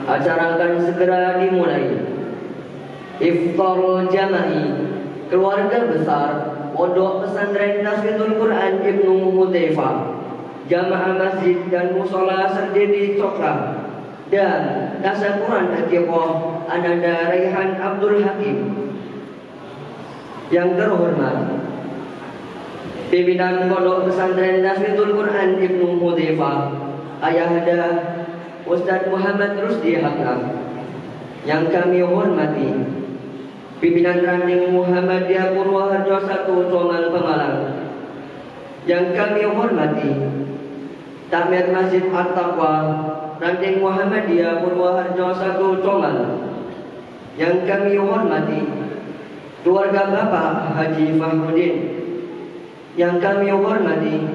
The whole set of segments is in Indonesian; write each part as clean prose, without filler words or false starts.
Acara akan segera dimulai. Iftar Jama'i, keluarga besar Pondok Pesantren Tasfitul Quran Ibnu Hudzaifah, Jamaah Masjid dan Musola Serdedi Coklat, dan Tasyakuran Haqiqah Ananda Raihan Abdul Hakim. Yang terhormat pimpinan Pondok Pesantren Tasfitul Quran Ibnu Hudzaifah, Ayahanda Ustadz Muhammad Rusdi Hakam. Yang kami hormati pimpinan Ranting Muhammadiyah Purwoharjo 1 Comal Pemalang. Yang kami hormati Takmir Masjid At-Taqwa Ranting Muhammadiyah Purwoharjo 1 Comal. Yang kami hormati keluarga Bapak Haji Fahrudin. Yang kami hormati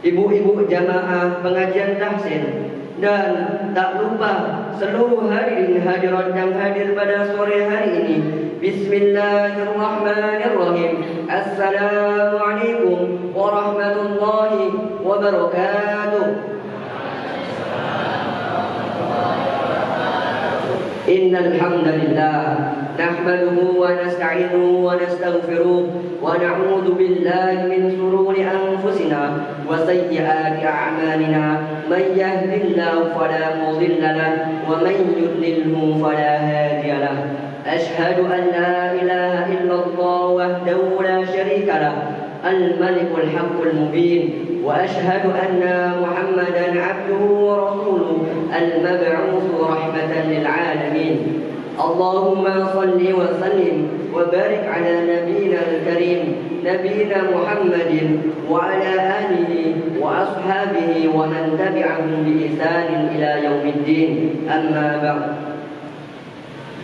ibu-ibu jamaah pengajian tahsin, dan tak lupa seluruh hadirin hadirat yang hadir pada sore hari ini. Bismillahirrahmanirrahim. Assalamualaikum warahmatullahi wabarakatuh. Innal hamdalillah nahmaduhu wa nasta'inuhu wa nastaghfiruh wa na'udzu billahi min shururi anfusina wa sayyiati a'malina. Man yahdihillahu fala mudilla lahu wa man yudlilhu fala hadiya lahu. Ashhadu an la ilaha illallah wahdahu la syarika lahu al-malikul haqqul mubin. وأشهد أن محمدا عبده ورسوله المبعوث رحمة للعالمين. اللهم صل وسلم وبارك على نبينا الكريم نبينا محمد وعلى آله وأصحابه ومن تبعهم بإحسان إلى يوم الدين. أما بعد.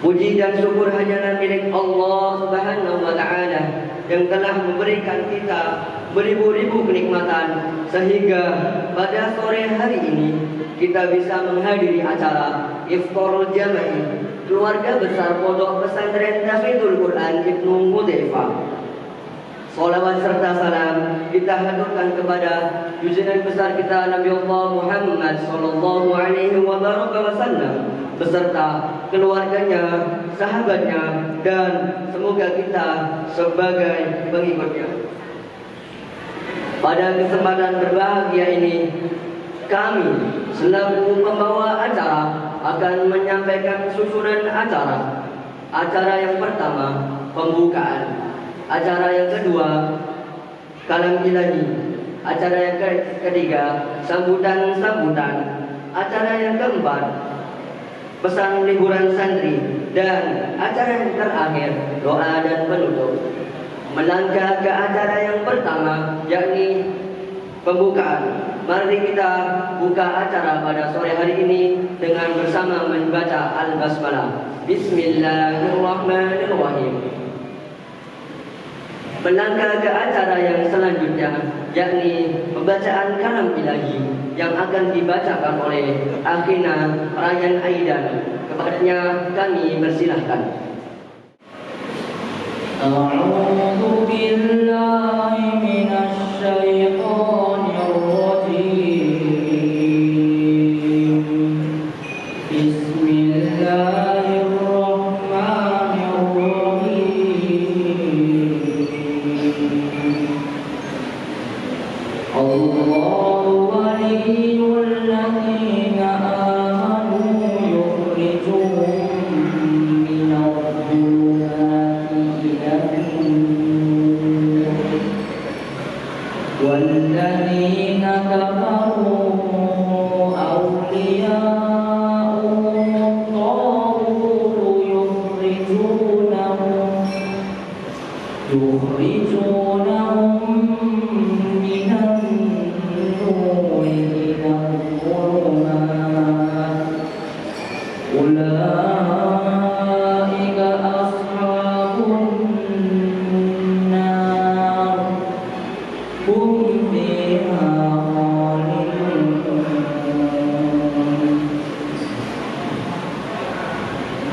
Puji dan syukur hanyalah milik Allah Subhanahu wa Ta'ala yang telah memberikan kita beribu-ribu kenikmatan sehingga pada sore hari ini kita bisa menghadiri acara Iftar Jama'i keluarga besar Pondok Pesantren Tasfitul Quran Ibnu Hudzaifah. Salawat serta salam kita haturkan kepada junjungan besar kita Nabi Allah Muhammad sallallahu alaihi wasallam beserta keluarganya, sahabatnya, dan semoga kita sebagai pengikutnya. Pada kesempatan berbahagia ini, kami selaku pembawa acara akan menyampaikan susunan acara. Acara yang pertama, pembukaan. Acara yang kedua, kalam ilahi. Acara yang ketiga, sambutan-sambutan. Acara yang keempat, pesan liburan santri, dan acara yang terakhir doa dan penutup. Melangkah ke acara yang pertama, yakni pembukaan. Mari kita buka acara pada sore hari ini dengan bersama membaca Al-Basmalah. Bismillahirrahmanirrahim. Melangkah ke acara yang selanjutnya, yakni pembacaan kalam ilahi yang akan dibacakan oleh Akhina Ryan Aidan. Kepadanya kami persilahkan. A'udzu billahi minasy syaithanir rajim. Bismillahirrahmanirrahim. Allahu waliyyul ladzina amanu yukhrijuhum minadh dhulumati ilan-nur walladzina kafaru awliya'uhum at-taghut yukhrijunahum minan nuri ilal dhulumat. Ulaika ashabun nar hum fiha khalidun.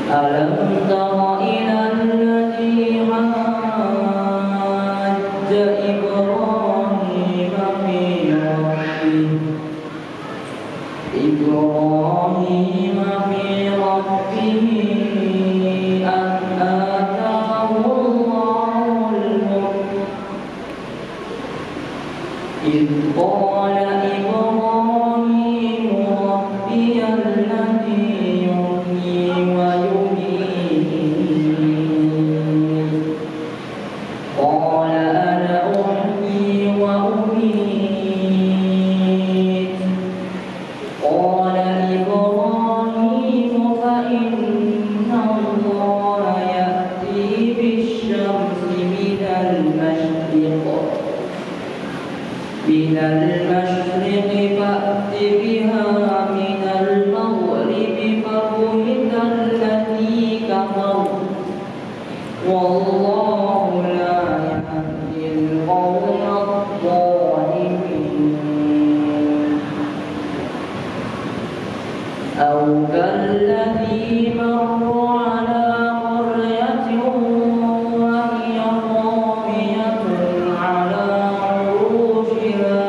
Alam tara ilal ladzi hajja Ibrahim fi rabbih إن الله يأتي بالشمس من المشرق فأت بها من المغرب فبهت الذي كفر والله لا يهدي القوم الظالمين أو كالذي مر على قرية وهي خاوية على عروشها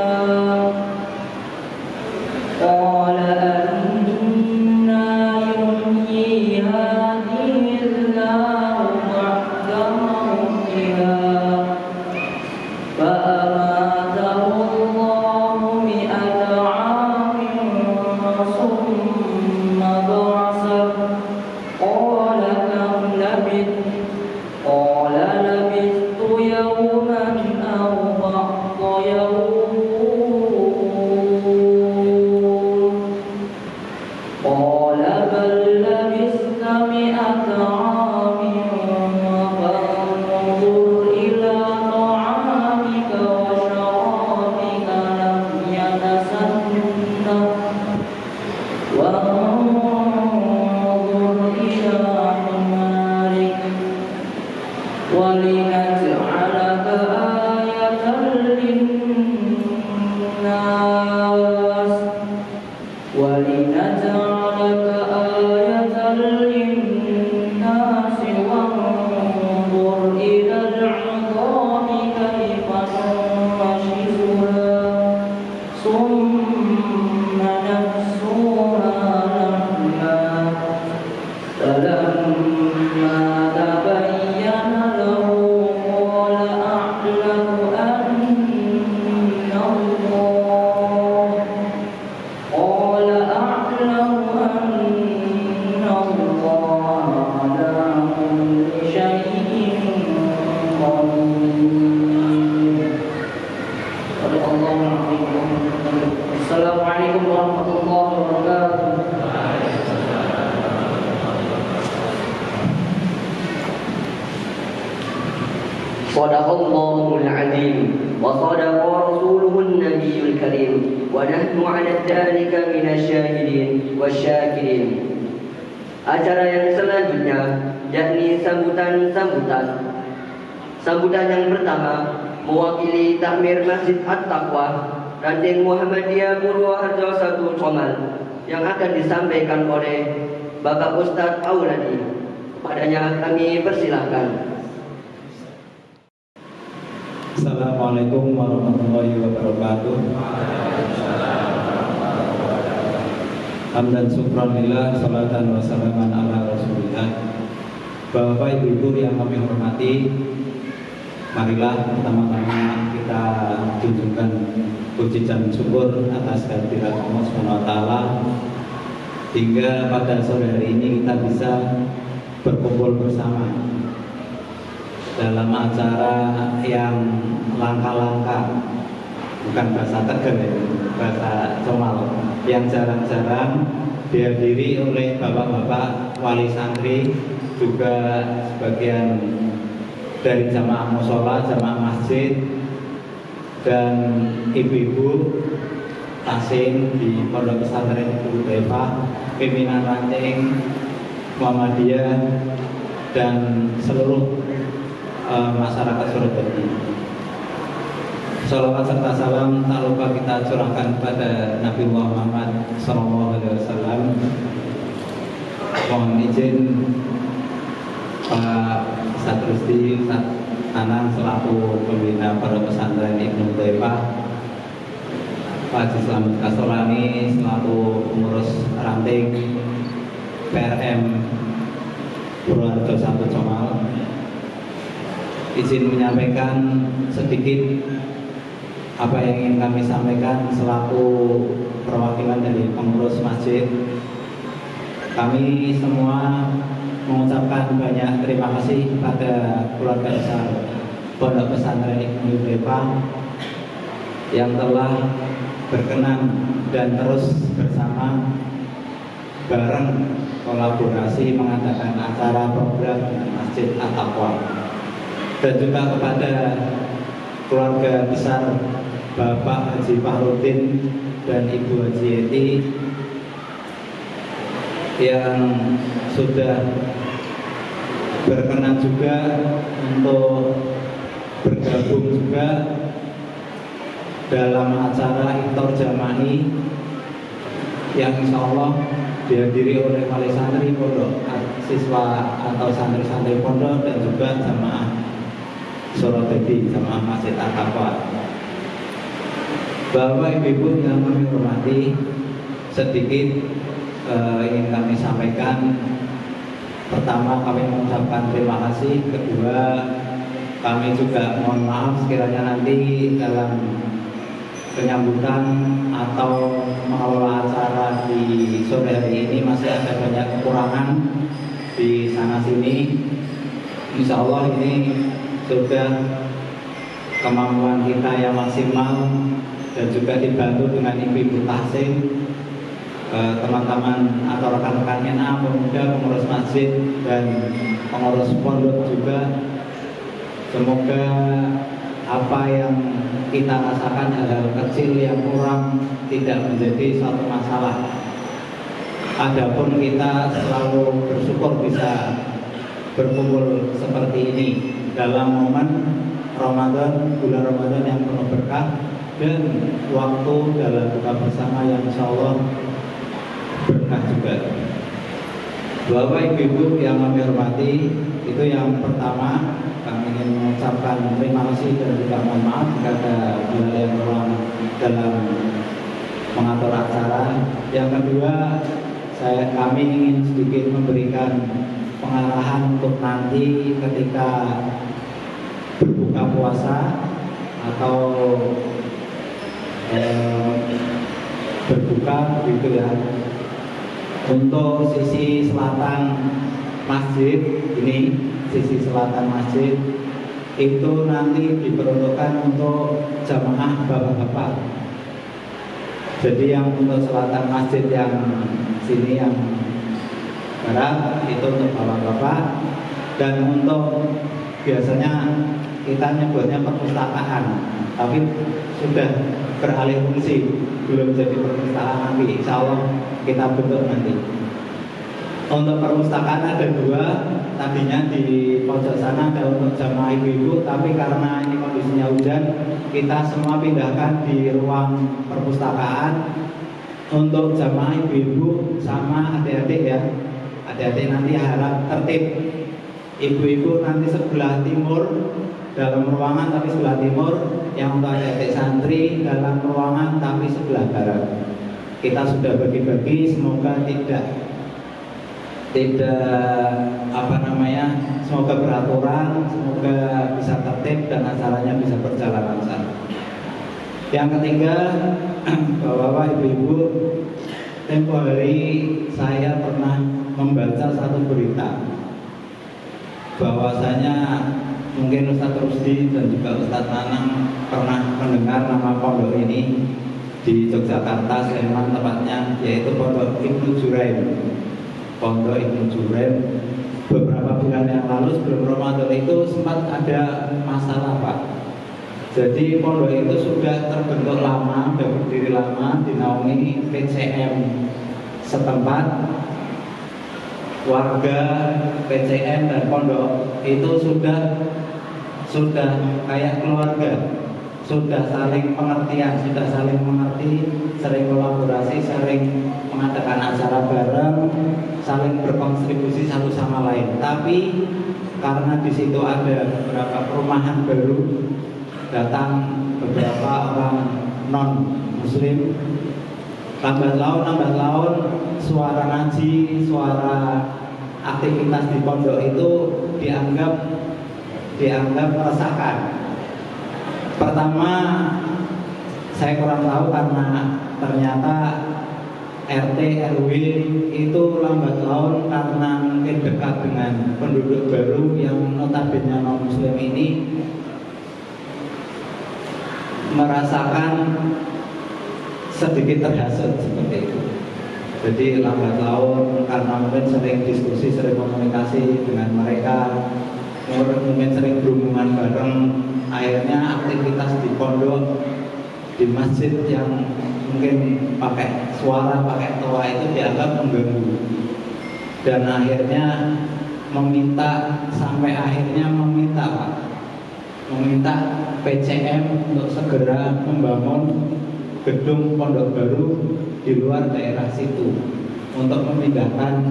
قال أنى يحيي هذه الله بعد موتها فأماته الله 100 عام ثم بعثه قال كم لبثت قال لبثت يوما أو بعض يوم قال بل لبثت 100 عام فانظر إلى طعامك وشرابك لم يتسنه وانظر إلى حمارك ولنجعلك آية للناس وانظر إلى العظام كيف ننشزها ثم نكسوها لحما فلما تبين له قال أعلم أن الله على كل شيء قدير. صدق الله العظيم. Assalamualaikum warahmatullahi wabarakatuh. Sadaqallahul azim wa sadaqa rasuluhun nabiyul karim wa nahnu 'ala dzalika minasyahidin wasyakirin. Acara yang selanjutnya yakni sambutan yang pertama mewakili takmir Masjid At-Taqwa Ranting Muhammadiyah Purwoharjo 1 Comal yang akan disampaikan oleh Bapak Ustadz Auladi. Padanya kami persilahkan. Assalamualaikum warahmatullahi wabarakatuh. Hamdan syukran lillah, salatan wa salaman ala rasulillah. Bapak Ibu yang kami hormati, marilah pertama-tama kita tunjukkan puji dan syukur atas kehadirat Allah SWT hingga pada sore hari ini kita bisa berkumpul bersama dalam acara yang langka-langka, bukan bahasa Tegal ya, bahasa Comal, yang jarang-jarang dihadiri oleh bapak-bapak wali santri, juga sebagian dari jamaah mushola, jamaah masjid, dan ibu-ibu tasing di Pondok Pesantren Ibnu Taifah, pimpinan ranting Muhammadiyah, dan seluruh masyarakat Surabaya. Salawat serta salam tak lupa kita curahkan kepada Nabi Muhammad SAW. Mohon izin Pak Ustadz Rusdi, Ustadz Anang selaku pembina Pondok Pesantren Ibnu Taifah, Pak Haji Slamet Kasolani selaku pengurus ranting PRM Purwoharjo 1 Comal, izin menyampaikan sedikit apa yang ingin kami sampaikan selaku perwakilan dari pengurus masjid. Kami semua mengucapkan banyak terima kasih kepada keluarga besar Pondok Pesantren Ibnu Taifah yang telah berkenan dan terus bersama bareng kolaborasi mengadakan acara program dengan Masjid At-Taqwa, dan juga kepada keluarga besar Bapak Haji Fahrudin dan Ibu Haji Yeti yang sudah berkenan juga untuk bergabung juga dalam acara iftar jama'i yang insya Allah dihadiri oleh wali santri pondok, siswa atau santri-santri pondok, dan juga jamaah Sorotedi, jamaah Masjid At-Taqwa. Bapak Ibu yang kami hormati, sedikit ingin kami sampaikan. Pertama, kami mengucapkan terima kasih. Kedua, kami juga mohon maaf sekiranya nanti dalam penyambutan atau mengelola acara di sore hari ini masih ada banyak kekurangan di sana sini. Insya Allah ini sudah kemampuan kita yang maksimal, dan juga dibantu dengan ibu-ibu tahsin, teman-teman atau rekan-rekan NA, pemuda, pengurus masjid, dan pengurus pondok juga. Semoga apa yang kita rasakan, hal-hal kecil yang kurang, tidak menjadi suatu masalah. Adapun kita selalu bersyukur bisa berkumpul seperti ini dalam momen Ramadan, bulan Ramadan yang penuh berkah, dan waktu dalam buka bersama yang insya Allah berkah juga. Bapak Ibu yang kami hormati, itu yang pertama, kami ingin mengucapkan terima kasih dan juga mohon maaf jika ada hal yang kurang dalam mengatur acara. Yang kedua, kami ingin sedikit memberikan pengarahan untuk nanti ketika berbuka puasa atau berbuka gitu ya. Untuk sisi selatan masjid ini, sisi selatan masjid itu nanti diperuntukkan untuk jamaah bapak-bapak. Jadi yang untuk selatan masjid yang sini yang barat itu untuk bapak-bapak, dan untuk biasanya kita nyebutnya perpustakaan, tapi sudah beralih fungsi, belum jadi perpustakaan nanti, insya Allah kita bentuk nanti. Untuk perpustakaan ada dua, tadinya di pojok sana ada untuk jamaah ibu-ibu, tapi karena ini kondisinya hujan, kita semua pindahkan di ruang perpustakaan untuk jamaah ibu-ibu sama adik-adik ya. Adik-adik nanti harap tertib. Ibu-ibu nanti sebelah timur dalam ruangan tapi sebelah timur, yang untuk adik-adik santri dalam ruangan tapi sebelah barat. Kita sudah bagi-bagi, semoga tidak semoga beraturan, semoga bisa tertib dan acaranya bisa berjalan lancar. Yang ketiga, Bapak Ibu, tempo hari saya pernah membaca satu berita bahwasanya mungkin Ustadz Rusdi dan juga Ustadz Nanang pernah mendengar nama pondok ini di Yogyakarta, Sleman tepatnya, yaitu Pondok Ibnu Juraim. Pondok Ibnu Juraim beberapa bulan yang lalu sebelum Ramadan itu sempat ada masalah, Pak. Jadi pondok itu sudah terbentuk lama, sudah berdiri lama, dinaungi PCM setempat. Warga PCM dan pondok itu sudah kayak keluarga, sudah saling pengertian, sudah saling mengerti, sering kolaborasi, sering mengadakan acara bareng, saling berkontribusi satu sama lain. Tapi karena di situ ada beberapa perumahan baru, datang beberapa orang non muslim, lambat laun suara ngaji, suara aktivitas di pondok itu dianggap meresahkan. Pertama, saya kurang tahu karena ternyata RT RW itu lambat laun karena mungkin dekat dengan penduduk baru yang notabene non muslim ini, merasakan sedikit terhasut seperti itu. Jadi lambat laun karena mungkin sering diskusi, sering komunikasi dengan mereka, mungkin sering berhubungan bareng, akhirnya aktivitas di pondok, di masjid yang mungkin pakai suara, pakai toa itu dianggap mengganggu. Dan akhirnya sampai akhirnya meminta PCM untuk segera membangun gedung pondok baru di luar daerah situ untuk memindahkan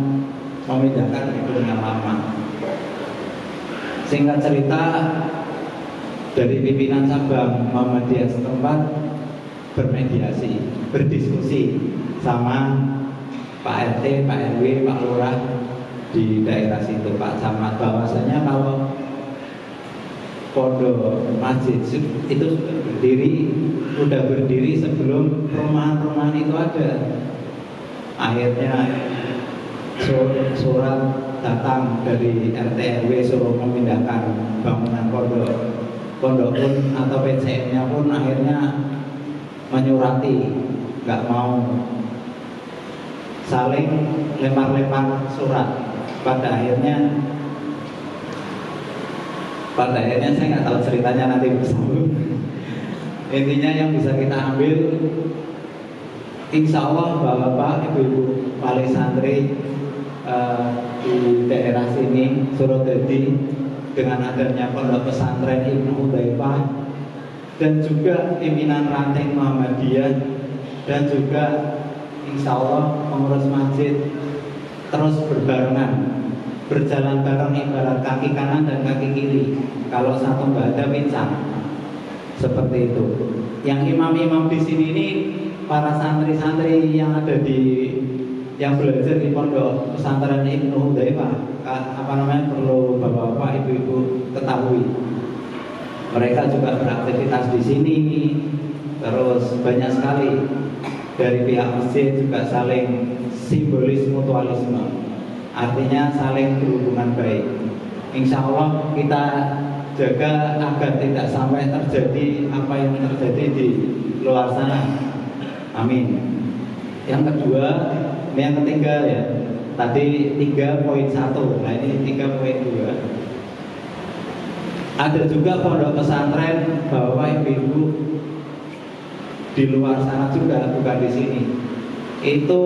gedung yang lama. Singkat cerita, dari pimpinan cabang Muhammadiyah setempat bermediasi, berdiskusi sama Pak RT, Pak RW, Pak Lurah di daerah situ, Pak Camat, bahwasanya kalau pondok masjid itu sudah berdiri sebelum perumahan-perumahan itu ada. Akhirnya surat datang dari RT RW suruh memindahkan bangunan pondok pun atau PCM-nya pun akhirnya menyurati, nggak mau, saling lempar-lempar surat. Pada akhirnya saya nggak tahu ceritanya, nanti bersambung. Intinya yang bisa kita ambil, insya Allah Bapak Ibu wali santri di daerah sini Surodadi dengan adanya pondok pesantren Ibnu Hudzaifah dan juga pimpinan ranting Muhammadiyah dan juga insya Allah pengurus masjid terus berjalan bareng ibarat kaki kanan dan kaki kiri. Kalau satu nggak ada pincang, seperti itu. Yang imam-imam di sini ini para santri-santri yang yang belajar di pondok pesantren Ibnu Hudzaifah, perlu bapak-bapak, ibu-ibu ketahui. Mereka juga beraktivitas di sini, terus banyak sekali dari pihak masjid juga saling simbolis mutualisme. Artinya saling berhubungan baik. Insya Allah kita jaga agar tidak sampai terjadi apa yang terjadi di luar sana. Amin. Yang ketiga ya. Tadi 3.1. Nah ini 3.2. Ada juga pondok pesantren Bapak Ibu di luar sana juga, bukan di sini. Itu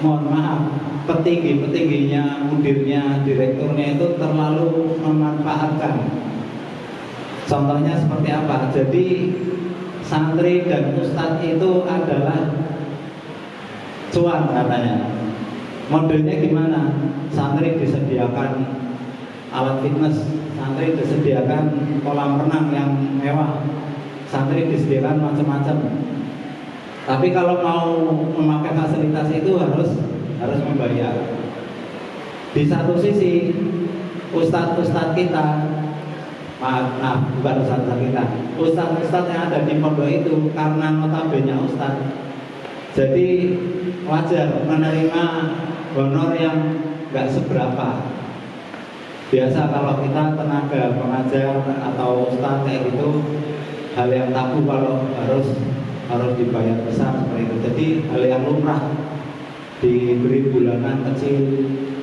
mohon maaf, petingginya, mudirnya, direkturnya itu terlalu memanfaatkan. Contohnya seperti apa? Jadi santri dan ustadz itu adalah cuan katanya. Modelnya gimana? Santri disediakan alat fitness, santri disediakan kolam renang yang mewah, santri disediakan macam-macam. Tapi kalau mau memakai fasilitas itu harus membayar. Di satu sisi ustadz kita, bukan ustadz kita, ustadz yang ada di pondok itu karena notabene ustadz, jadi wajar menerima honor yang nggak seberapa. Biasa kalau kita tenaga pengajar atau ustadz kayak gitu, hal yang tabu kalau harus dibayar besar seperti itu. Jadi hal yang lumrah, diberi bulanan kecil,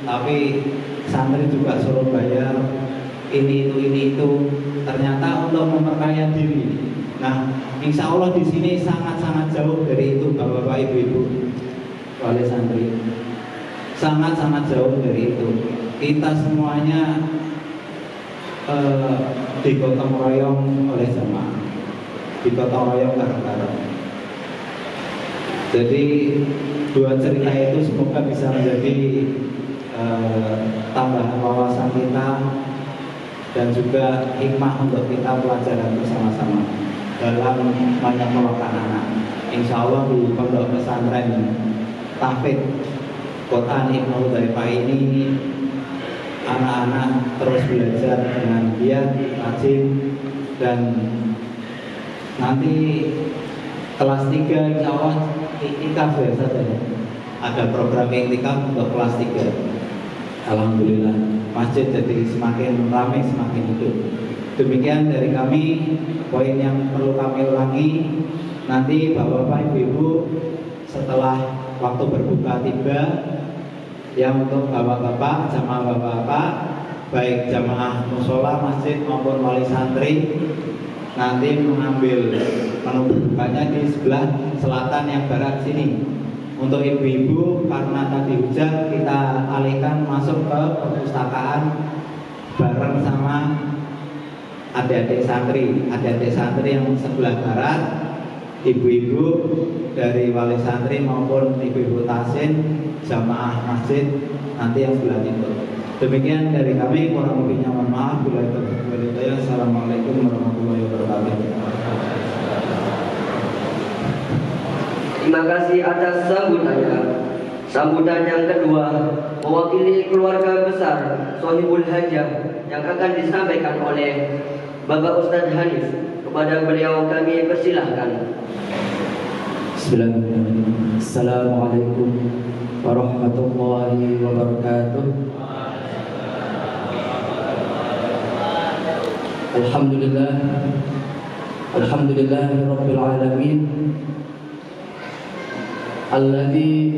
tapi santri juga suruh bayar ini itu, ternyata untuk memperkaya diri. Nah, insya Allah di sini sangat-sangat jauh dari itu, bapak-bapak, ibu-ibu wali santri, sangat-sangat jauh dari itu. Kita semuanya digotong royong oleh jamaah, digotong royong bareng-bareng. Jadi dua cerita itu semoga bisa menjadi tambahan wawasan kita dan juga hikmah untuk kita pelajaran bersama-sama dalam menyekolahkan anak. Insya Allah di pondok pesantren Tahfidz Kota Ibnu Hudzaifah ini anak-anak terus belajar dengan giat, rajin, dan nanti kelas 3 insya Allah iktikaf ya saja. Ada program iktikaf untuk kelas 3. Alhamdulillah masjid jadi semakin ramai, semakin hidup. Demikian dari kami. Poin yang perlu kami ulangi, nanti bapak-bapak, ibu-ibu setelah waktu berbuka tiba, yang untuk bapak-bapak, jamaah bapak-bapak, baik jamaah musola, masjid maupun wali santri, nanti mengambil menu berbukanya di sebelah selatan yang barat sini. Untuk ibu-ibu, karena tadi hujan, kita alihkan masuk ke perpustakaan bareng sama adik-adik santri yang sebelah barat, ibu-ibu dari wali santri maupun ibu-ibu tasin jamaah masjid nanti yang sebelah timur. Demikian dari kami, kurang lebihnya mohon maaf. Assalamualaikum warahmatullahi wabarakatuh. Terima kasih atas sambutannya. Sambutan yang kedua mewakili keluarga besar Sohibul Hajah yang akan disampaikan oleh Bapak Ustadz Hanif. Kepada beliau kami persilahkan. Bismillahirrahmanirrahim. Assalamualaikum warahmatullahi wabarakatuh. Alhamdulillahirabbil alamin. Alladzi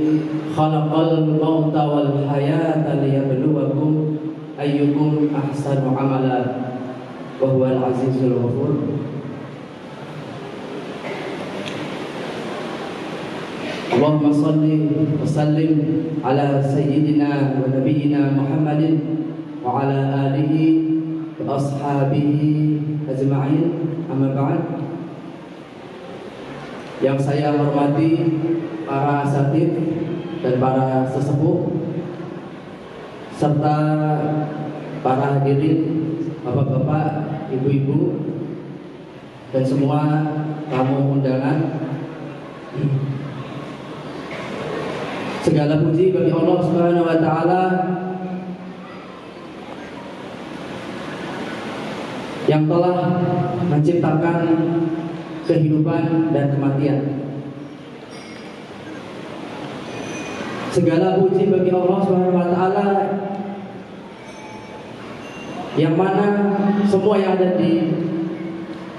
khalaqal mauta wal hayata liyabluwakum ayyukum ahsanu amala wa huwal azizul ghafur. Allahumma salli wa sallim ala sayyidina wa nabiyyina Muhammadin wa ala alihi wa ashabihi ajma'in, amma ba'd. Yang saya hormati para asatidz dan para sesepuh serta para hadirin, bapak-bapak, ibu-ibu dan semua tamu undangan. Segala puji bagi Allah Subhanahu wa taala yang telah menciptakan kehidupan dan kematian. Segala puji bagi Allah Subhanahu wa taala yang mana semua yang ada di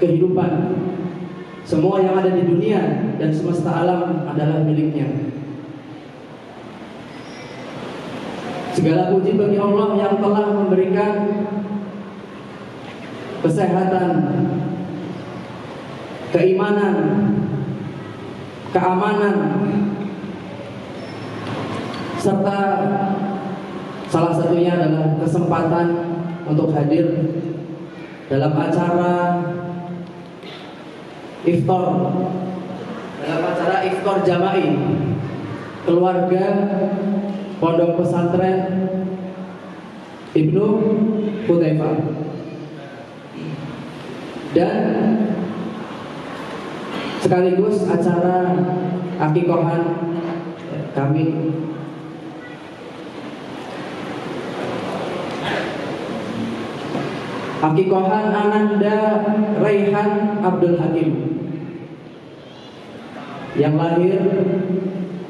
kehidupan, semua yang ada di dunia dan semesta alam adalah miliknya. Segala puji bagi Allah yang telah memberikan kesehatan, keimanan, keamanan, serta salah satunya adalah kesempatan untuk hadir dalam acara iftar jama'i keluarga Pondok Pesantren Ibnu Hudzaifah, dan sekaligus acara akikohan kami. Akikohan Ananda Raihan Abdul Hakim yang lahir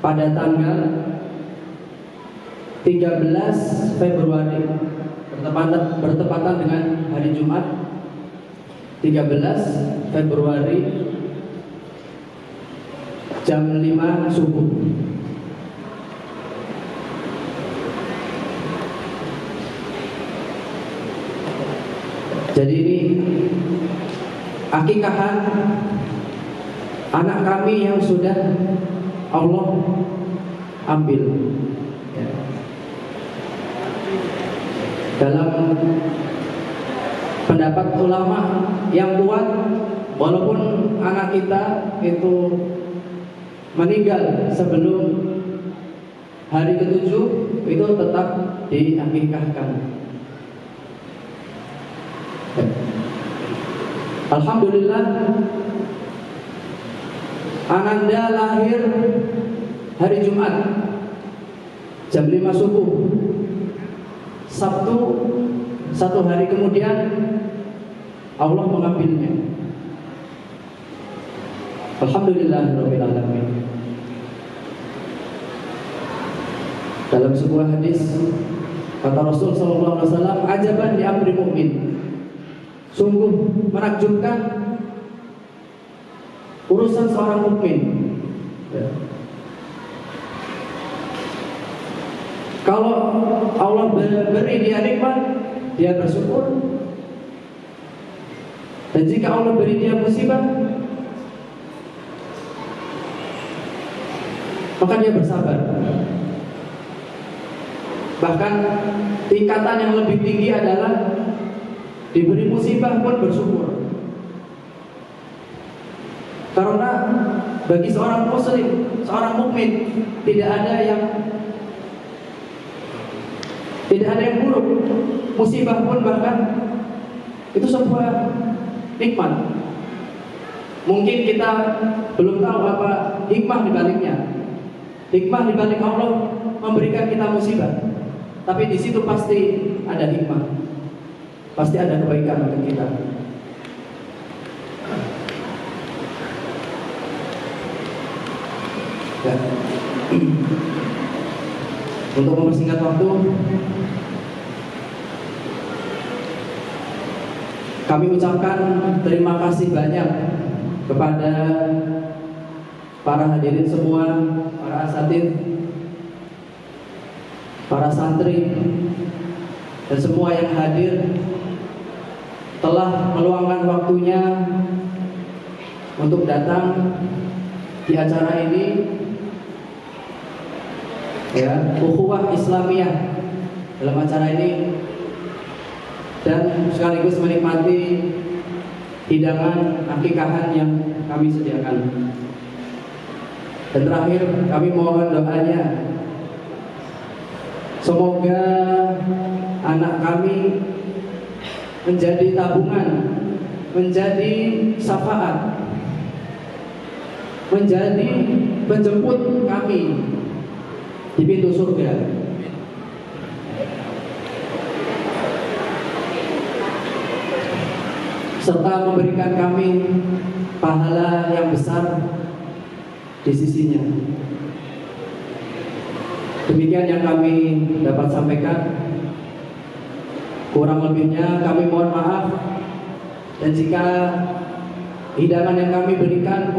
pada tanggal 13 Februari bertepatan dengan hari Jumat 13 Februari jam 5 subuh. Jadi ini akikahan anak kami yang sudah Allah ambil. Dalam pendapat ulama yang kuat, walaupun anak kita itu meninggal sebelum hari ke-7, itu tetap diakikahkan. Alhamdulillah, Ananda lahir hari Jumat jam 5 subuh. Sabtu, satu hari kemudian Allah mengambilnya. Alhamdulillahirabbil alamin. Dalam sebuah hadis kata Rasul sallallahu alaihi wasallam, ajaban di amri mukmin. Sungguh menakjubkan urusan seorang mukmin. Kalau Allah beri dia nikmat, dia bersyukur. Dan jika Allah beri dia musibah, maka dia bersabar. Bahkan tingkatan yang lebih tinggi adalah diberi musibah pun bersyukur. Karena bagi seorang muslim, seorang mukmin, tidak ada yang buruk. Musibah pun bahkan itu sebuah nikmat. Mungkin kita belum tahu apa hikmah di baliknya. Hikmah di balik Allah memberikan kita musibah. Tapi di situ pasti ada hikmah. Pasti ada kebaikan untuk kita. Ya. Untuk mempersingkat waktu, kami ucapkan terima kasih banyak kepada para hadirin semua, para asatidz, para santri, dan semua yang hadir telah meluangkan waktunya untuk datang di acara ini, ya, ukhuwah Islamiyah dalam acara ini, dan sekaligus menikmati hidangan akikahan yang kami sediakan. Dan terakhir kami mohon doanya, semoga anak kami menjadi tabungan, menjadi syafaat, menjadi penjemput kami di pintu surga. Serta memberikan kami pahala yang besar di sisinya. Demikian yang kami dapat sampaikan. Kurang lebihnya kami mohon maaf. Dan jika hidangan yang kami berikan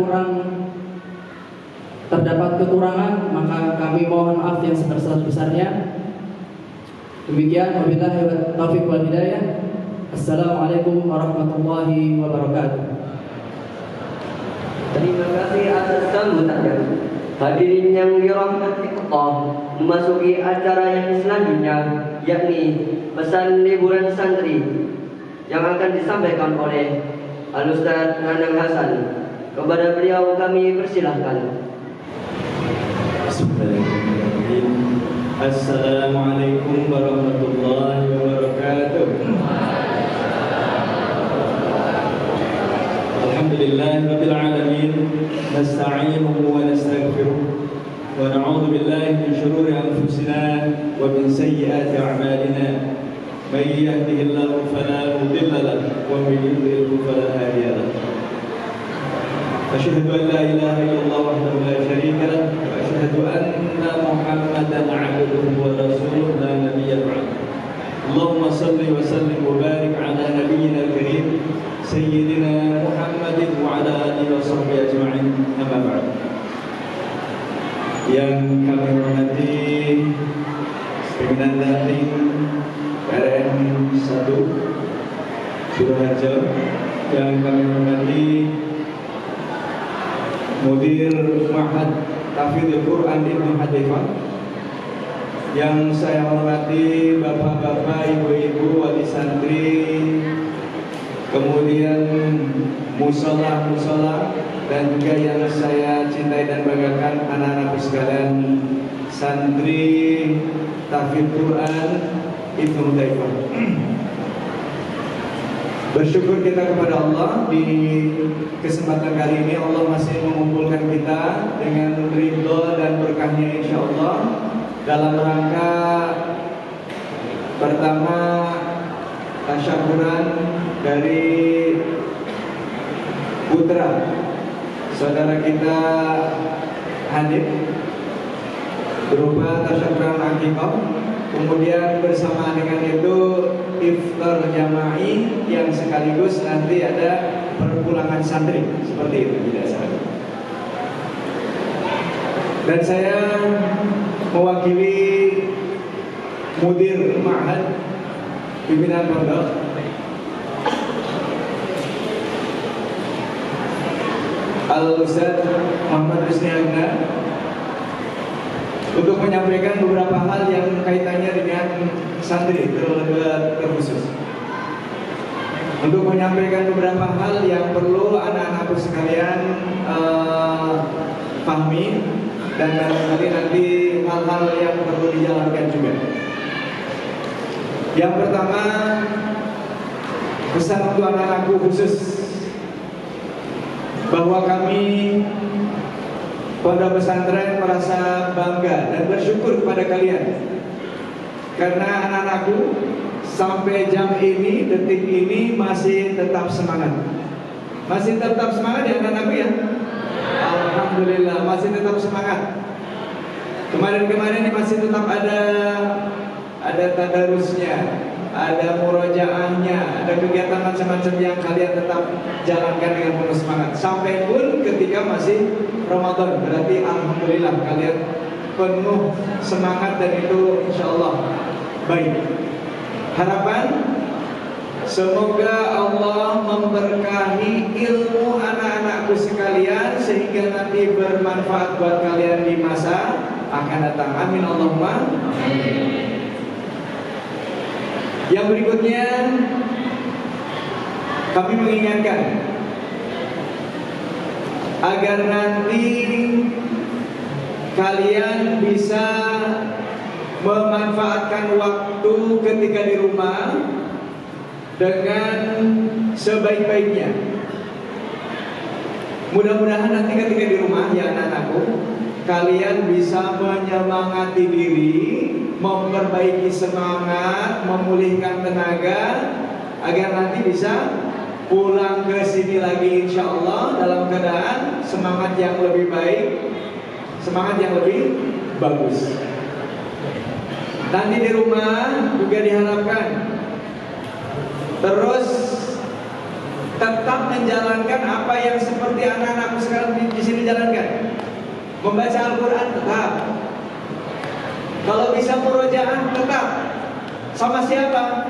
terdapat kekurangan, maka kami mohon maaf yang sebesar-besarnya. Demikian, wabillahi taufiq wal hidayah. Assalamualaikum warahmatullahi wabarakatuh. Terima kasih atas sambutannya. Hadirin yang dirahmati Allah, memasuki acara yang selanjutnya, yakni pesan liburan santri yang akan disampaikan oleh Al-Ustaz Nanang Hasan. Kepada beliau kami persilahkan. Bismillahirrahmanirrahim. Assalamualaikum warahmatullahi wabarakatuh. Alhamdulillahirabbil alamin, nasta'inuhu wa nastaghfiruh wa na'udzu billahi min shururi anfusina wa min sayyiati a'malina. May yahdihillahu fala mudilla lahu wa may yudlil fala hadiya lahu. Asyhadu an la ilaha illallah wahdahu la syarika lahu wa asyhadu anna Muhammadan 'abduhu wa rasuluhu la nabiyya ba'dahu. Allahumma shalli wa sallim wa barik 'ala nabiyyina al-karim Sayyidina Muhammadin wa 'ala alihi wa sahbihi ajma'in. Amma ba'd. Yang kami hormati pimpinan Dating PRN 1 Suroharjo, yang kami hormati Mudir Ma'had Tahfidzul Quran Ibnu Hadifah, yang saya hormati bapak-bapak, ibu-ibu, wali santri, kemudian musola-musola, dan juga yang saya cintai dan banggakan anak-anak sekalian, santri Tahfidz Quran Ibnu Hadifah. Bersyukur kita kepada Allah, di kesempatan kali ini Allah masih mengumpulkan kita dengan ridho dan berkahnya insyaallah dalam rangka pertama tasyakuran dari putra saudara kita Hanif berupa tasyakuran akikah. Kemudian bersama dengan itu iftar jama'i yang sekaligus nanti ada perpulangan santri, seperti itu tidak salah. Dan saya mewakili Mudir Ma'had Pimpinan Pondok, Al-Ustaz Muhammad Rusni Agna, untuk menyampaikan beberapa hal yang kaitannya dengan santri terkhusus. Untuk menyampaikan beberapa hal yang perlu anak-anakku sekalian pahami, dan barangkali nanti hal-hal yang perlu dijalankan juga. Yang pertama, pesan untuk anak-anakku khusus, bahwa kami Pondok Pesantren merasa bangga dan bersyukur kepada kalian, karena anak-anakku sampai jam ini, detik ini masih tetap semangat. Masih tetap semangat ya anak-anakku ya? Alhamdulillah masih tetap semangat. Kemarin-kemarin ini masih tetap ada tadarusnya, ada murojaahnya, ada kegiatan macam-macam yang kalian tetap jalankan dengan penuh semangat. Sampai pun ketika masih Ramadan, berarti alhamdulillah kalian penuh semangat, dan itu insyaallah baik. Harapan semoga Allah memberkahi ilmu anak-anakku sekalian sehingga nanti bermanfaat buat kalian di masa akan datang. Amin Allahumma amin. Yang berikutnya, kami mengingatkan agar nanti kalian bisa memanfaatkan waktu ketika di rumah dengan sebaik-baiknya. Mudah-mudahan nanti ketika di rumah ya anak-anakku, kalian bisa menyemangati diri, memperbaiki semangat, memulihkan tenaga, agar nanti bisa pulang ke sini lagi insya Allah dalam keadaan semangat yang lebih baik, semangat yang lebih bagus. Nanti di rumah juga diharapkan terus tetap menjalankan apa yang seperti anak-anakku sekarang di sini jalankan. Membaca Al-Quran tetap. Kalau bisa murojaah tetap. Sama siapa?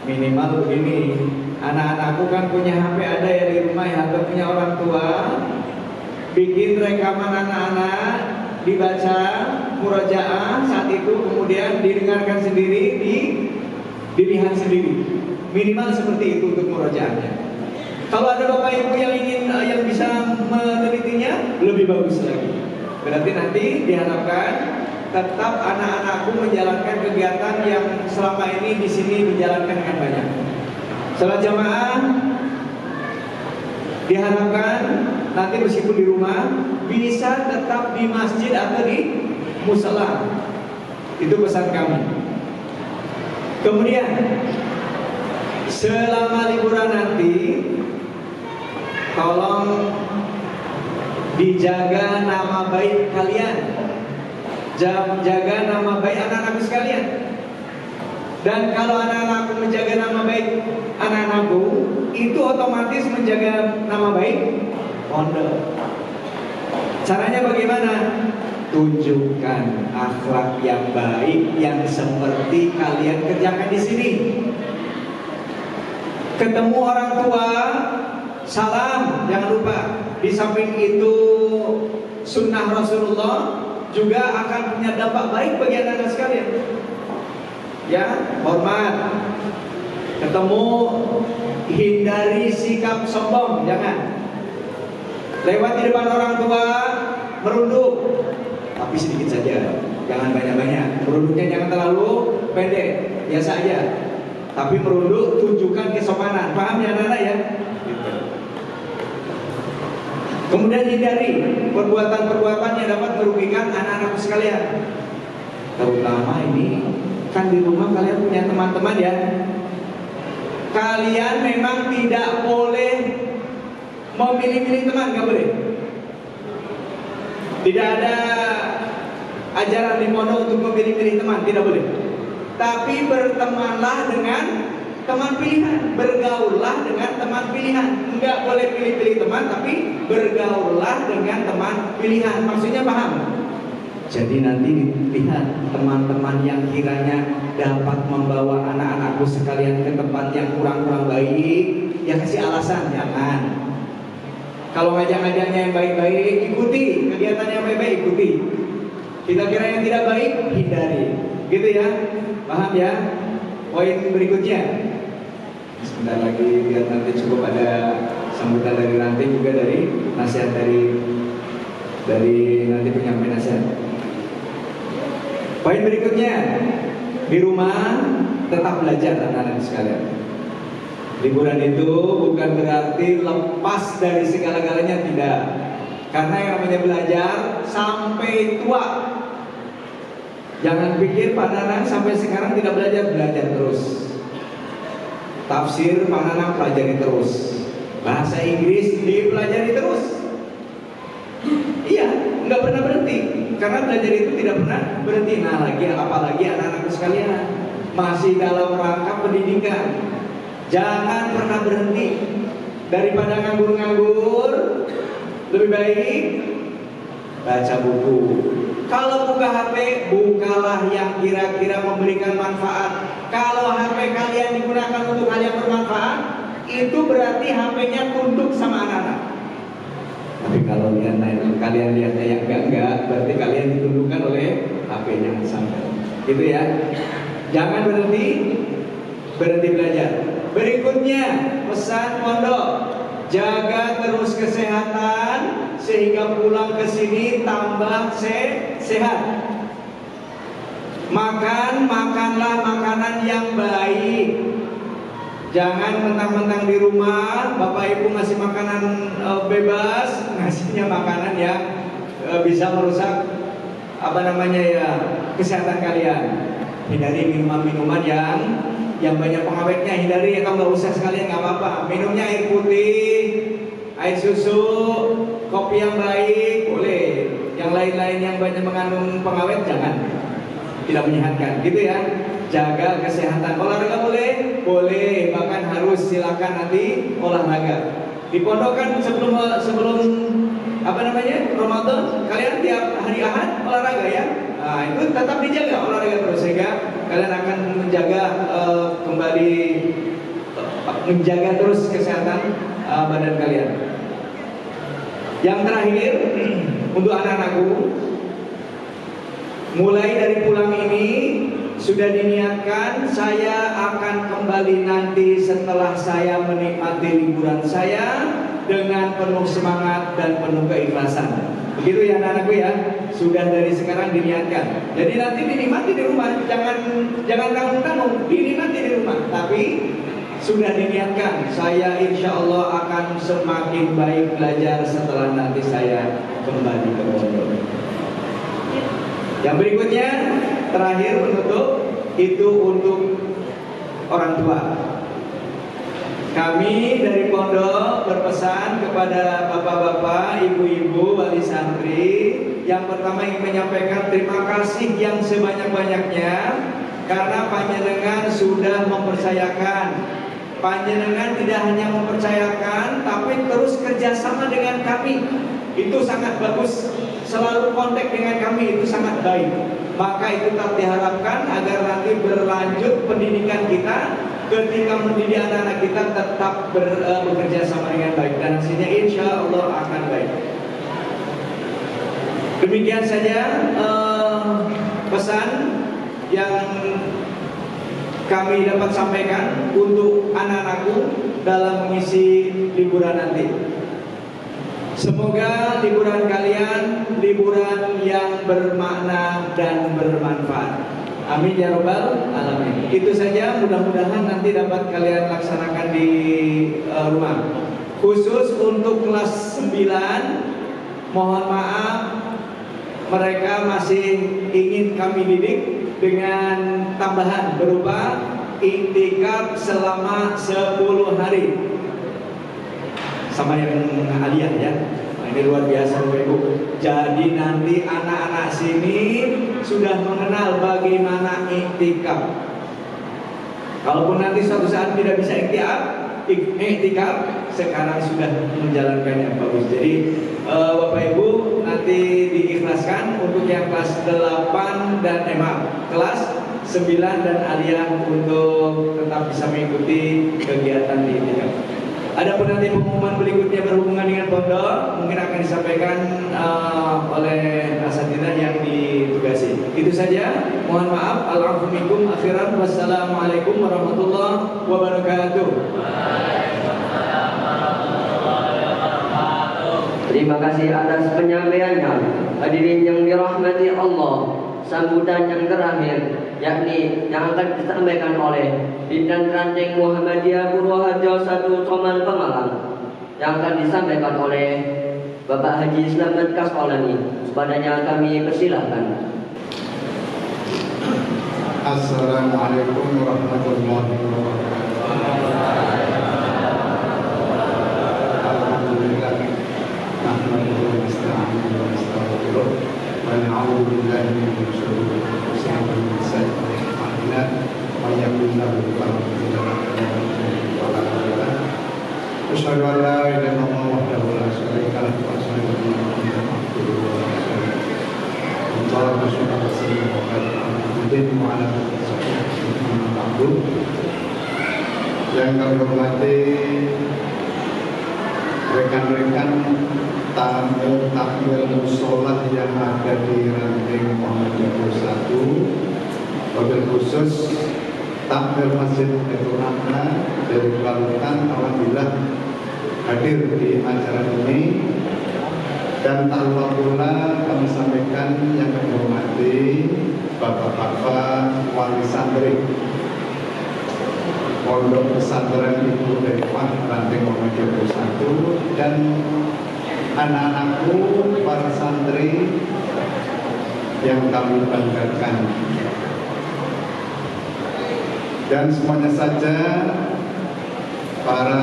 Minimal begini. Anak-anakku kan punya HP ada ya di rumah ya, atau punya orang tua. Bikin rekaman anak-anak, dibaca murojaah saat itu, kemudian didengarkan sendiri, dilihat sendiri. Minimal seperti itu untuk murojaahnya. Kalau ada bapak ibu yang ingin yang bisa menelitinya, lebih bagus lagi. Berarti nanti diharapkan tetap anak-anakku menjalankan kegiatan yang selama ini di sini dijalankan dengan banyak. Salat jamaah diharapkan nanti meskipun di rumah bisa tetap di masjid atau di musala. Itu pesan kami. Kemudian selama liburan nanti tolong dijaga nama baik kalian, jaga nama baik anak-anakku sekalian. Dan kalau anak-anakku menjaga nama baik anak-anakku, itu otomatis menjaga nama baik pondok. Caranya bagaimana? Tunjukkan akhlak yang baik yang seperti kalian kerjakan di sini. Ketemu orang tua, salam, jangan lupa. Di samping itu sunnah Rasulullah juga akan punya dampak baik bagi anak-anak sekalian. Ya, hormat. Ketemu, hindari sikap sombong, jangan. Lewat di depan orang tua, merunduk, tapi sedikit saja, jangan banyak-banyak. Merunduknya jangan terlalu pendek, biasa aja. Tapi merunduk, tunjukkan kesopanan. Paham ya anak-anak ya? Gitu. Kemudian hindari perbuatan-perbuatan yang dapat merugikan anak-anak sekalian. Terutama ini kan di rumah kalian punya teman-teman ya. Kalian memang tidak boleh memilih-milih teman, nggak boleh. Tidak ada ajaran di pondok untuk memilih-milih teman, tidak boleh. Tapi bertemanlah dengan teman pilihan, bergaullah dengan teman pilihan. Enggak boleh pilih-pilih teman, tapi bergaullah dengan teman pilihan. Maksudnya paham? Jadi nanti lihat teman-teman yang kiranya dapat membawa anak-anakku sekalian ke tempat yang kurang-kurang baik, ya kasih alasan, jangan. Kalau ngajak-ngajaknya yang baik-baik, ikuti. Kegiatan yang baik-baik, ikuti. Kita kira yang tidak baik, hindari. Gitu ya, paham ya? Poin berikutnya. Sebentar lagi biar nanti cukup ada sambutan dari nanti juga dari nasihat dari nanti penyampaian nasihat. Poin berikutnya, di rumah tetap belajar anak-anak sekalian. Liburan itu bukan berarti lepas dari segala-galanya, tidak. Karena yang namanya belajar sampai tua. Jangan pikir Pak Nanang sampai sekarang tidak belajar, belajar terus. Tafsir Pak Nanang pelajari terus. Bahasa Inggris dipelajari terus. Iya, nggak pernah berhenti. Karena belajar itu tidak pernah berhenti. Nah, apalagi anak-anak sekalian masih dalam rangka pendidikan. Jangan pernah berhenti. Daripada nganggur-nganggur, lebih baik baca buku. Kalau buka HP, bukalah yang kira-kira memberikan manfaat. Kalau HP kalian digunakan untuk hal yang bermanfaat, itu berarti HP-nya tunduk sama anak-anak. Tapi kalau kalian lihatnya yang enggak, berarti kalian ditundukkan oleh HP-nya sampai. Gitu ya. Jangan berhenti belajar. Berikutnya, pesan pondok, jaga terus kesehatan sehingga pulang ke sini tambah sehat. Makanlah makanan yang baik. Jangan mentang-mentang di rumah Bapak Ibu ngasih makanan bebas, ngasihnya makanan yang bisa merusak kesehatan kalian. Hindari minuman-minuman yang banyak pengawetnya, hindari. Kalau nggak usah sekalian nggak apa-apa. Minumnya air putih, air susu, kopi yang baik boleh. Yang lain-lain yang banyak mengandung pengawet jangan, tidak menyehatkan, gitu ya. Jaga kesehatan. Olahraga boleh, bahkan harus, silakan nanti olahraga. Di pondok kan sebelum Ramadan, kalian tiap hari Ahad olahraga ya. Nah, itu tetap dijaga olahraga terus sehingga kalian akan menjaga terus kesehatan badan kalian. Yang terakhir untuk anak-anakku, mulai dari pulang ini sudah diniatkan saya akan kembali nanti setelah saya menikmati liburan saya dengan penuh semangat dan penuh keikhlasan. Begitu ya anak-anakku ya, sudah dari sekarang diniatkan. Jadi nanti dinikmati di rumah, jangan tanggung-tanggung, dinikmati di rumah. Tapi sudah diniatkan, saya insya Allah akan semakin baik belajar setelah nanti saya kembali ke pondok. Yang berikutnya, terakhir menutup, itu untuk orang tua. Kami dari pondok berpesan kepada bapak-bapak, ibu-ibu, wali santri. Yang pertama ingin menyampaikan terima kasih yang sebanyak-banyaknya karena panjenengan sudah mempercayakan. Panjenengan tidak hanya mempercayakan, tapi terus kerjasama dengan kami. Itu sangat bagus. Selalu kontak dengan kami, itu sangat baik. Maka itu tak diharapkan agar nanti berlanjut pendidikan kita. Ketika mendidik anak-anak kita tetap bekerja sama dengan baik, dan hasilnya insya Allah akan baik. Demikian saja pesan yang kami dapat sampaikan untuk anak-anakku dalam mengisi liburan nanti. Semoga liburan kalian liburan yang bermakna dan bermanfaat. Amin ya robbal alamin. Itu saja, mudah-mudahan nanti dapat kalian laksanakan di rumah. Khusus untuk kelas 9, mohon maaf, mereka masih ingin kami didik dengan tambahan berupa iktikaf selama 10 hari. Sama yang aliyah ya. Ini luar biasa Bapak Ibu. Jadi nanti anak-anak sini sudah mengenal bagaimana iktikaf. Kalaupun nanti suatu saat tidak bisa iktikaf, sekarang sudah menjalankannya bagus. Jadi Bapak Ibu nanti nanti diikhlaskan untuk yang kelas 8 dan kelas 9 dan aliyah untuk tetap bisa mengikuti kegiatan di itikaf. Adapun nanti pengumuman berikutnya berhubungan dengan pondok mungkin akan disampaikan oleh asatidzah yang ditugasi. Itu saja. Mohon maaf. Al-'afwu minkum akhiran. Wassalamualaikum warahmatullahi wabarakatuh. Terima kasih atas penyampaiannya. Hadirin yang dirahmati Allah, sambutan yang terakhir yakni yang akan disampaikan oleh Bintang Ranting Muhammadiyah Purwoharjo 1 Comal Pemalang, yang akan disampaikan oleh Bapak Haji Slamet Kaskolani. Padanya kami persilahkan. Assalamualaikum warahmatullahi wabarakatuh. Alhamdulillah. Nahmaduhu wa nasta'inuhu wa nastaghfiruh wa na'udzu billahi min shururi anfusina wa min sayyi'ati a'malina. May yahdihillahu fala mudilla lahu wa may yudlil fala hadiya lahu. Asyhadu an la ilaha illallah wahdahu la syarika lahu wa asyhadu anna Muhammadan abduhu wa rasuluh. Allahumma shalli ala sayyidina Muhammadin wa ala alihi wa sahbihi. Yang kami hormati rekan-rekan tampil musola yang ada di Ranting Muhammadiyah 1, wabil khusus tampil Masjid Baitul Rahma dari Balutan, alhamdulillah hadir di acara ini. Dan tak lupa pula kami sampaikan yang kami hormati Bapak-bapak wali santri Pondok Pesantren Ibu Defah Ranting Muhammadiyah 1 dan anak-anakku para santri yang kami banggakan, dan semuanya saja para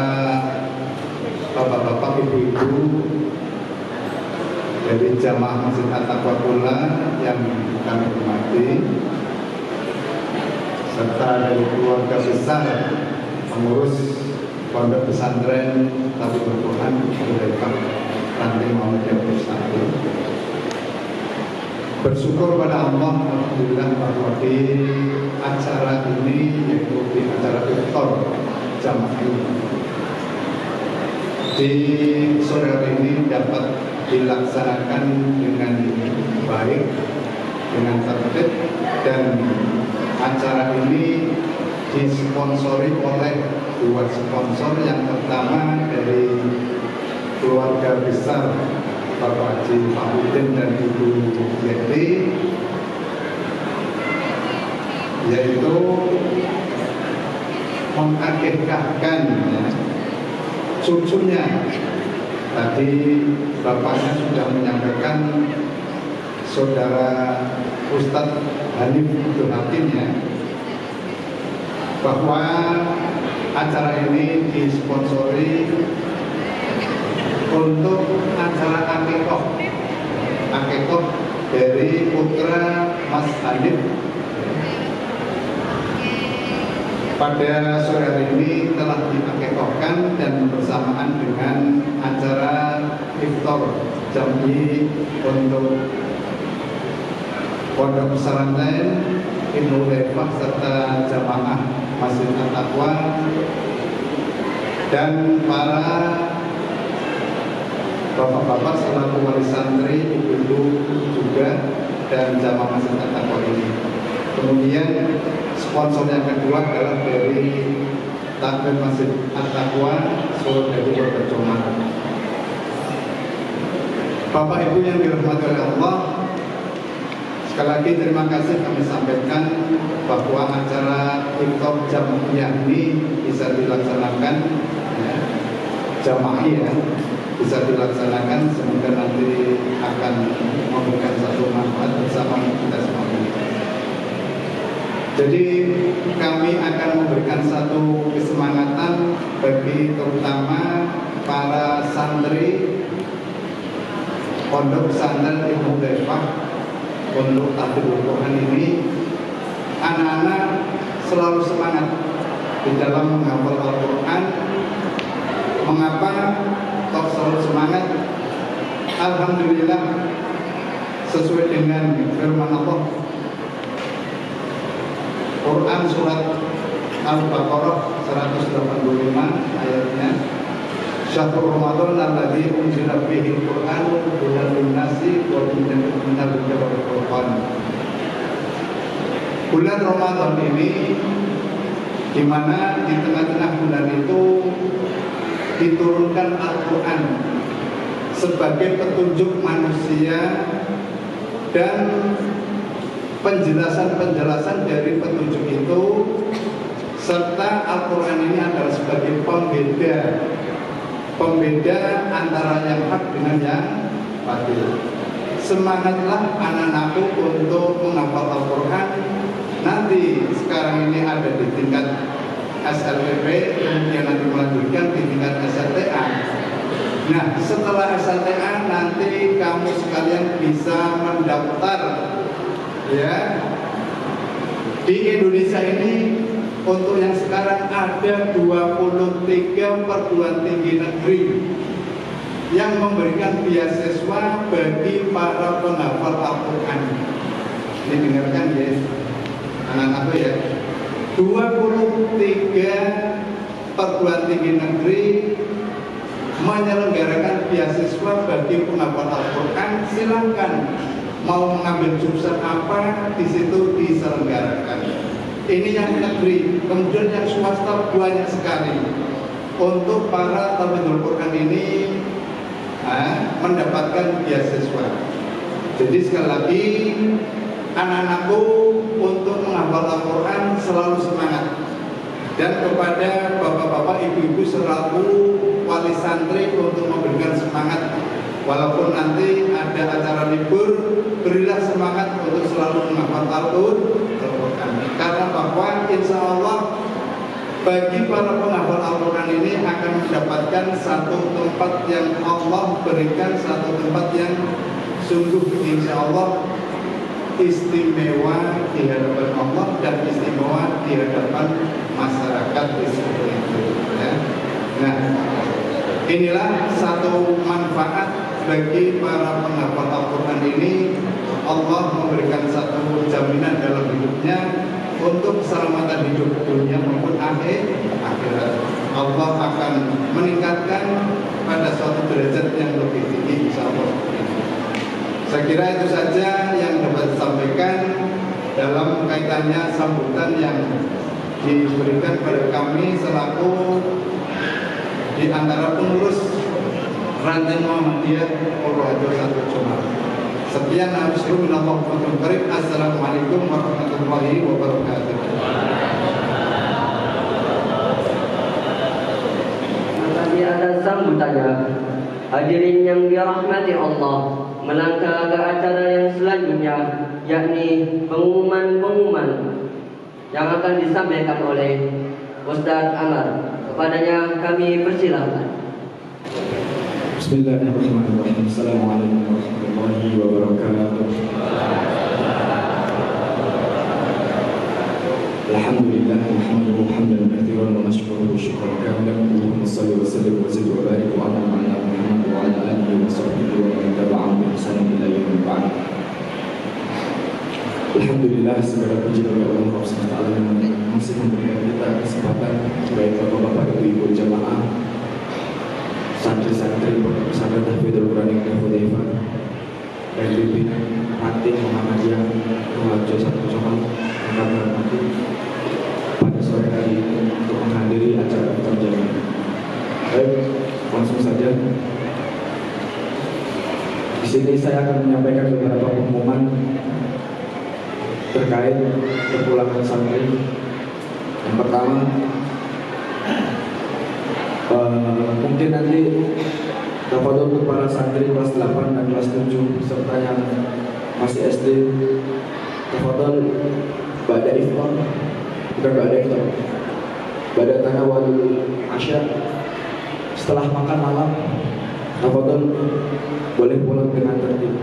bapak-bapak, ibu-ibu dari jamaah Masjid At-Taqwa pula yang kami hormati, serta dari keluarga besar pengurus Pondok Pesantren Tabligh Quran Ibu Defah Ranting Muhammadiyah 1. Bersyukur pada Allah, alhamdulillah, bahwa di acara ini, yaitu di acara iftar jamaah ini, di sore hari ini dapat dilaksanakan dengan baik, dengan tertib, dan acara ini disponsori oleh dua sponsor. Yang pertama dari keluarga besar Bapak Haji Mahmudin dan Ibu Yeti, yaitu mengakikahkan cucunya. Tadi bapaknya sudah menyampaikan, saudara Ustadz Hanif Abdul Hakim, ya, bahwa acara ini disponsori untuk acara akikoh dari putra Mas Hanif. Pada sore hari ini telah diakikohkan dan bersamaan dengan acara iftar jami untuk Pondok Pesantren Ibnu Defah serta jamaah Masjid At-Taqwa dan para bapak-bapak selaku wali santri, ibu-ibu juga, dan jamaah Masjid At-Taqwa ini. Kemudian sponsor yang kedua adalah dari Takmir Masjid At-Taqwa Solo dari Berjomah. Bapak Ibu yang dirahmati oleh Allah, sekali lagi terima kasih kami sampaikan bahwa acara iftar jamaah ini bisa dilaksanakan, ya, jamaah, ya, bisa dilaksanakan. Semoga nanti akan memberikan satu manfaat bersama kita semua. Jadi kami akan memberikan satu kesemangatan bagi terutama para santri Pondok Pesantren Ibnu Defah untuk Tabligh Quran ini. Anak-anak selalu semangat di dalam menghafal Al-Quran. Mengapa kok selalu semangat? Alhamdulillah sesuai dengan firman Allah Quran surat Al-Baqarah 185 ayatnya, Syahrul Ramadan alladzi unzila fihi al-Qur'an hudan lin-nasi wa minal huda wal furqan. Bulan Ramadan ini di mana di tengah-tengah bulan itu diturunkan Al-Qur'an sebagai petunjuk manusia dan penjelasan-penjelasan dari petunjuk itu, serta Al-Quran ini adalah sebagai pembeda antara yang hak dengan yang batil. Semangatlah anak-anakku untuk menghafal Al-Quran. Nanti sekarang ini ada di tingkat SLPP, kemudian nanti melanjutkan di tingkat SLTA. Nah, setelah SLTA nanti kamu sekalian bisa mendaftar, ya. Di Indonesia ini untuk yang sekarang ada 23 perguruan tinggi negeri yang memberikan beasiswa bagi para penghafal Al-Quran. Ini dengarkan ya, anak-anak ya. 23 perguruan tinggi negeri menyelenggarakan beasiswa bagi penghafal Al-Quran. Silakan mau mengambil jurusan apa, di situ diselenggarakan. Ini yang negeri. Kemudian yang swasta banyak sekali. Untuk para talibul Quran ini mendapatkan beasiswa. Jadi sekali lagi, anak-anakku untuk menghafal Al-Quran selalu semangat. Dan kepada bapak-bapak, ibu-ibu selaku wali santri untuk memberikan semangat. Walaupun nanti ada acara libur, berilah semangat untuk selalu menghafal Al-Quran. Karena bahwa insya Allah bagi para penghafal Al-Quran ini akan mendapatkan satu tempat yang Allah berikan, satu tempat yang sungguh insya Allah istimewa di hadapan Allah dan istimewa di hadapan masyarakat di sekitar itu. Ya. Nah, inilah satu manfaat bagi para penghafal Al-Quran ini. Allah memberikan satu jaminan dalam hidupnya untuk keselamatan hidup dunia maupun akhirat. Allah akan meningkatkan pada suatu derajat yang lebih tinggi insyaallah. Saya kira itu saja yang dapat disampaikan dalam kaitannya sambutan yang diberikan pada kami selaku di antara pengurus Ranting Muhammadiyah Purworejo 1 Jum'at. Sekian, Assalamualaikum warahmatullahi wabarakatuh. Masih ada sambutannya. Hadirin yang dirahmati Allah, melangkah ke acara yang selanjutnya, yakni pengumuman-pengumuman yang akan disampaikan oleh Ustaz Amar. Kepadanya kami persilahkan. Bismillahirrahmanirrahim. Assalamualaikum warahmatullahi wabarakatuh. Alhamdulillah, nahmaduhu hamdan katsiran wa nashkuruhu syukran kamilan. Allahumma shalli wa sallim wa zid wa barik wa an'im ala Muhammad wa ala alihi wa sahbihi wa man tabi'ahum bi ihsan ila yaumil ba'd. Alhamdulillah, segala puji bagi Allah Subhanahu wa taala yang masih memberikan kita kesempatan, baik bapak-bapak, ibu-ibu jamaah, santri-santri pondok pesantren Tahfidzul Quran Hudzaifah dan pimpinan Ranting Muhammadiyah Purworejo 1 Jum'at yang kami hormati pada sore hari ini untuk menghadiri acara perjanjian. Baik, langsung saja. Di sini saya akan menyampaikan beberapa pengumuman terkait kepulangan santri. Yang pertama, mungkin nanti dapat untuk para santri kelas 8 dan kelas 7 serta yang masih SD, tafadhol ba'da iftar, bukan ba'da iftar, ba'da tanawul asya, setelah makan malam, tafadhol boleh pulang dengan tertib.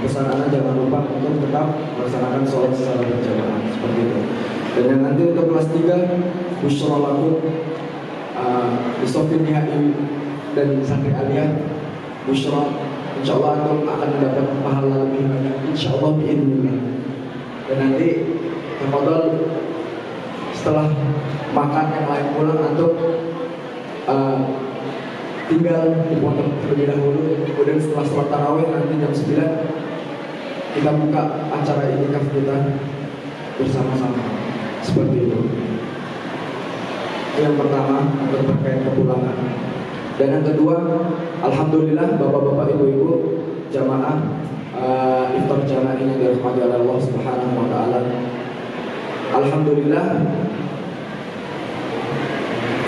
Pesan anak jangan lupa untuk tetap melaksanakan sholat secara berjamaah seperti itu. Dan yang nanti untuk kelas 3, busyra lakum Istofin Nihai dan santri aliyah, busyra insya Allah antum akan mendapat pahala lebih banyak, insya Allah biidznillah. Dan nanti tafadhol setelah makan yang lain pulang antum tinggal di pondok terlebih dahulu, kemudian setelah sholat tarawih nanti jam 9 kita buka acara iktikaf kita bersama-sama, seperti itu. Yang pertama untuk terkait kepulangan. Dan yang kedua, alhamdulillah bapak-bapak ibu-ibu jamaah iftar jamaah ini dirahmati oleh Allah Subhanahu wa taala. Alhamdulillah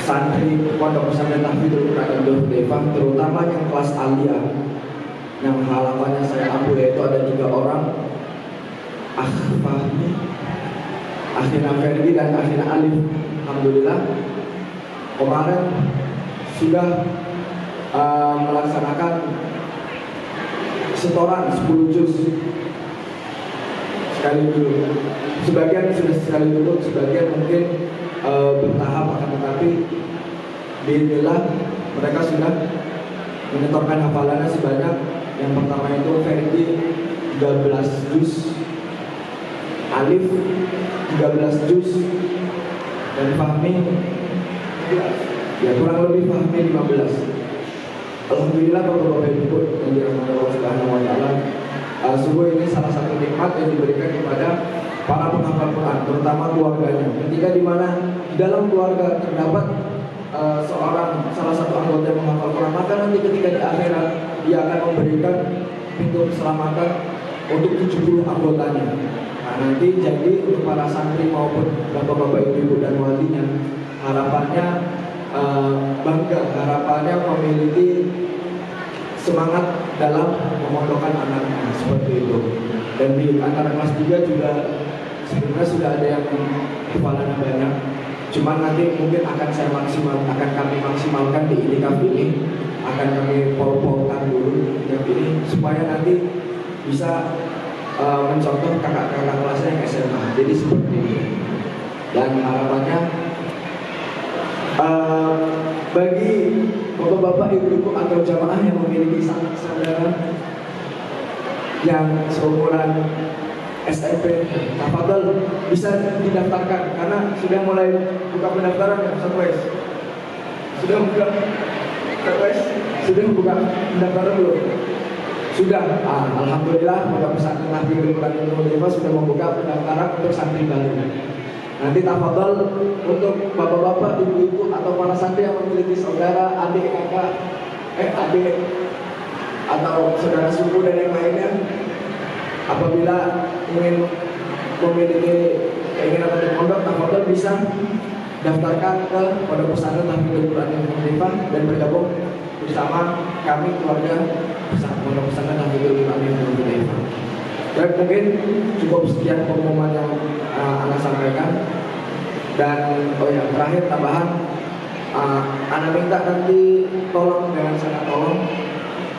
santri Pondok Pesantren Tahfidzul Quran Darul Hudaifah, terutama yang kelas aliyah yang halamannya saya ambil, yaitu ada 3 orang, Fahmi, Akhina Ferdi dan Akhina Alif. Alhamdulillah kemarin sudah melaksanakan setoran 10 juz sekali dulu. Sebagian sudah sekali dulu, sebagian mungkin bertahap, akan tetapi bismillah mereka sudah menyetorkan hafalannya sebanyak, yang pertama itu Ferdi 13 juz, Alif 13 juz, dan Fahmi ya kurang lebih Fahmi 15. Alhamdulillah bapak-bapak ibu yang dirahmati Allah Subhanahu wa taala, sungguh ini salah satu nikmat yang diberikan kepada para penghafal Quran, terutama keluarganya. Ketika di mana di dalam keluarga terdapat salah satu anggota yang menghafal Quran, maka nanti ketika di akhirat dia akan memberikan pintu keselamatan untuk 70 anggotanya. Nah, nanti jadi untuk para santri maupun bapak-bapak ibu-ibu dan walinya, harapannya bangga, harapannya memiliki semangat dalam memondokkan anaknya, seperti itu. Dan di antara kelas 3 juga sebenarnya sudah ada yang hafalannya banyak, cuman nanti mungkin akan kami maksimalkan di iktikaf ini, akan kami pol-polkan dulu iktikaf ini supaya nanti bisa mencontoh kakak-kakak kelasnya yang SMA. Jadi seperti itu. Dan harapannya bagi bapak-bapak, ibu-ibu atau jamaah yang memiliki saudara yang seumuran SMP, tafadhol bisa didaftarkan karena sudah mulai buka pendaftaran ya, Ustaz. Sudah buka pendaftaran belum? Sudah. Alhamdulillah Pondok Pesantren Tahfidzul Quran Darul Hudaifah sudah membuka pendaftaran untuk santri baru. Nanti tafadhol untuk bapak-bapak, ibu-ibu atau para santri yang memiliki saudara, adik, kakak, adik atau saudara sepupu dan yang lainnya, apabila ingin memiliki keinginan untuk pondok, tafadhol bisa daftarkan ke Pondok Pesantren Tahfidzul Quran Darul Hudaifah dan bergabung bersama kami keluarga Pondok Pesantren Tahfidzul Quran Darul Hudaifah. Dan mungkin cukup sekian pengumuman yang Anda sampaikan. Dan terakhir tambahan, Anda minta nanti tolong dengan sangat tolong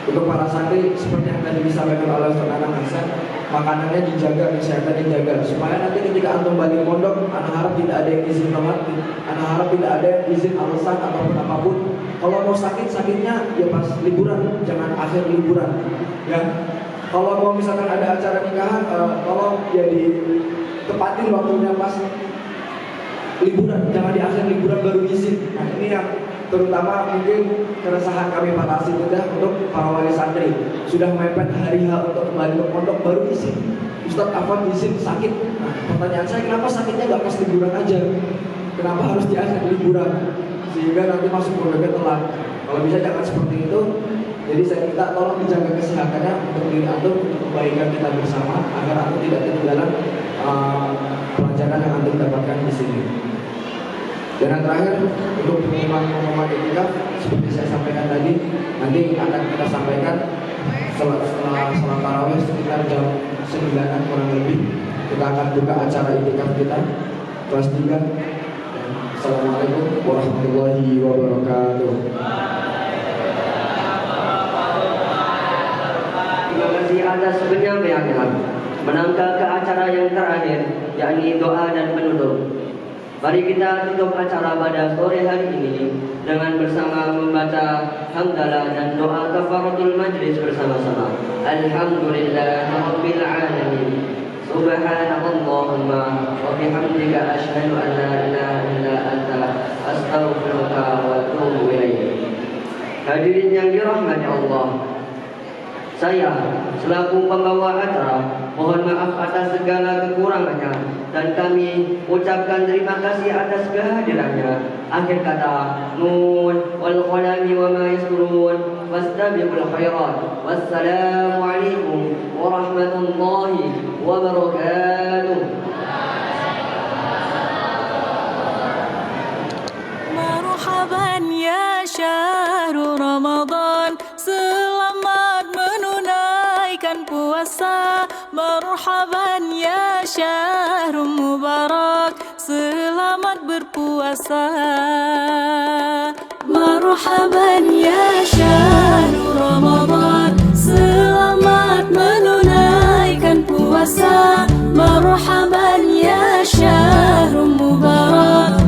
untuk para santri seperti yang tadi disampaikan oleh Ustaz Anang Hasan, makanannya dijaga, kesehatan dijaga, supaya nanti ketika antum balik pondok, Anda harap tidak ada yang izin telat, Anda harap tidak ada yang izin alasan ataupun apapun. Kalau mau sakitnya ya pas liburan, jangan akhir liburan, ya. Kalau mau misalkan ada acara nikahan, tolong ya ditepatin waktunya pas liburan, jangan di akhir liburan baru izin. Nah, ini yang terutama mungkin keresahan kami para asitidah untuk para wali santri. Sudah mepet hari H untuk kembali ke pondok baru izin. Ustadz Afwan izin sakit. Nah, pertanyaan saya, kenapa sakitnya nggak pas liburan aja? Kenapa harus di akhir liburan? Sehingga nanti masuk pondoknya telat. Kalau bisa jangan seperti itu. Jadi saya minta tolong dijaga kesehatannya untuk diri antum, untuk kebaikan kita bersama, agar antum tidak ketinggalan pelajaran yang antum dapatkan di sini. Dan yang terakhir, untuk pengumuman iktikaf seperti saya sampaikan tadi, nanti akan kita sampaikan setelah sholat tarawih sekitar jam 9-an kurang lebih. Kita akan buka acara iktikaf kita kelas 3. Assalamualaikum warahmatullahi wabarakatuh. Terima kasih atas penyampaiannya. Menangkap ke acara yang terakhir, yakni doa dan penutup. Mari kita tutup acara pada sore hari ini dengan bersama membaca hamdalah dan doa kafaratul majlis bersama-sama. Alhamdulillahirabbil alamin. Subhanakallahumma wa bihamdika asyhadu an la ilaha illa anta astaghfiruka wa atubu ilaik. Hadirin yang dirahmati Allah, saya selaku pembawa acara mohon maaf atas segala kekurangannya dan kami ucapkan terima kasih atas kehadirannya. Akhir kata, nun wal qalami wa ma yasturun wastabiqul khairat. Wassalamualaikum warahmatullahi wabarakatuh. Marhaban ya syahrul Ramadan, selamat menunaikan puasa. Marhaban ya syahrul mubarak, selamat berpuasa. Marhaban ya syahrul Ramadan, selamat menunaikan puasa. Marhaban ya syahrul mubarak,